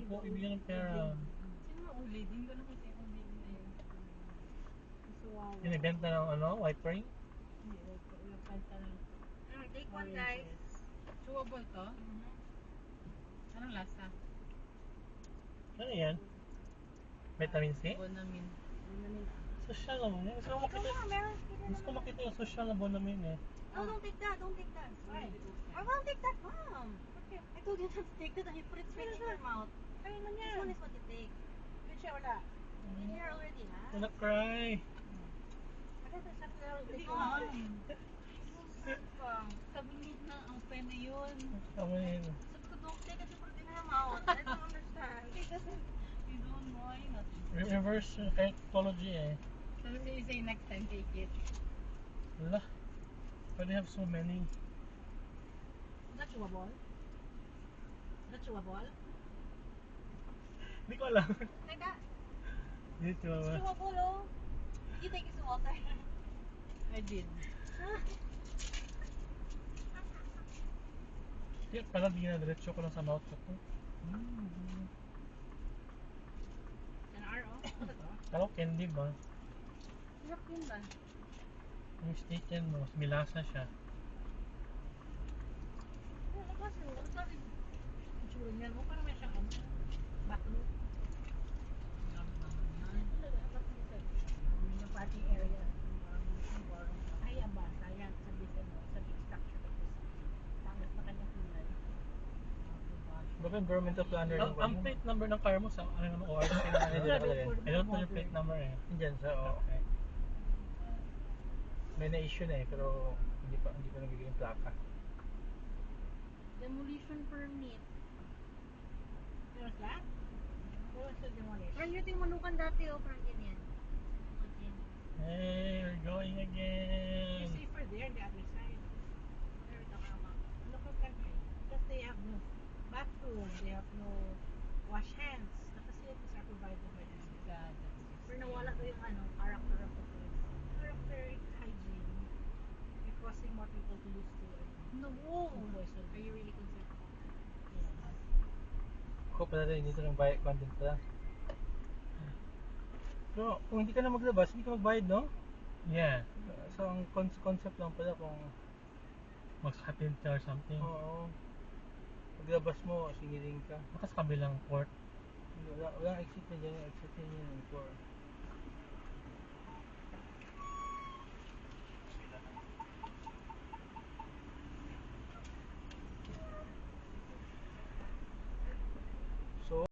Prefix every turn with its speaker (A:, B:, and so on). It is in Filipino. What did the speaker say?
A: po, ibigyan ng pera.
B: Sino mauli? Hindi ko naman siya kung bigyan na yun. Suwawa.
A: Binibenta ng ano, white ring?
B: Hindi, nagpanta ng
C: Take one, guys.
B: chewable to? Anong lasa?
A: Ano yan? Vitamin C?
B: Bonamin.
A: Social naman eh. Gusto ko
C: Ikaw
A: makita,
C: na, meron. Kita
A: gusto ko
C: naman.
A: makita yung social na bonamin eh.
C: No, don't take that. Don't take that.
B: Why?
C: I won't take that, Mom. Okay. I told you not to take that. You put it straight in your mouth.
B: Kaya man
C: This
B: yan.
C: one is what you take.
B: Good siya, wala.
C: Did you hear already, ha?
A: Wanna cry?
B: Agad na sa klaro.
C: Hindi
B: Ito
C: ko
B: nga.
C: Sabi niya na ang pena yun.
A: Tama yun.
C: Sabi ko, don't take it. You put it in your mouth. I don't understand. He doesn't. You don't know. I not.
A: Reverse psychology eh.
B: So you say next time take it.
A: Wala. Why do you have so many?
B: Is that chewable? Is that chewable?
A: Hindi ko alam.
C: Like that.
A: Dito
C: It's
A: ba?
C: chewable, oh. Did you take his water?
B: I did.
A: Di pala di na diretso ko lang sa mouth ko to.
B: An hour, oh. Ano to?
A: Kala ko candy ba?
B: Sarap yun ba?
A: Yung sticken mo, mas milasa siya.
B: Oo, kasi ang sabi. Ang tsura niyan mo, parang may siyang ano. Baklo. Yung party area. Ay, aba, sayang. Sabi sa structure. Pangit na kanyang kulay.
A: Baka environmental planner yung ang plate number ng car mo sa ano ORC na ano dito nakalagay. I don't know your plate number eh. Diyan sa okay. May na-issue na eh, pero hindi pa nagiging plaka.
C: Demolition permit.
B: What's that? What's the demolition?
C: Parang yun yung manukan dati, oh. Parang ganyan. Okay.
A: Hey, we're going again.
B: It's safer there, the other side.
C: Where we talking about?
B: Local country. Because they have no bathroom, they have no wash hands. The facilities are provided by the
C: Pero nawala ko yung ano, character of the place.
B: character hygiene. You're causing more people to lose to
C: No.
B: food poison.
C: Are you really concerned about that?
A: Ko pala rin dito ng bayad content pala. Pero kung hindi ka na maglabas, hindi ka magbayad, no? Yeah. So ang concept lang pala kung mag-happen ka or something. Oo. Paglabas mo, singiling ka. Baka sa kabilang court. Walang exit na dyan. Exit na dyan yung court.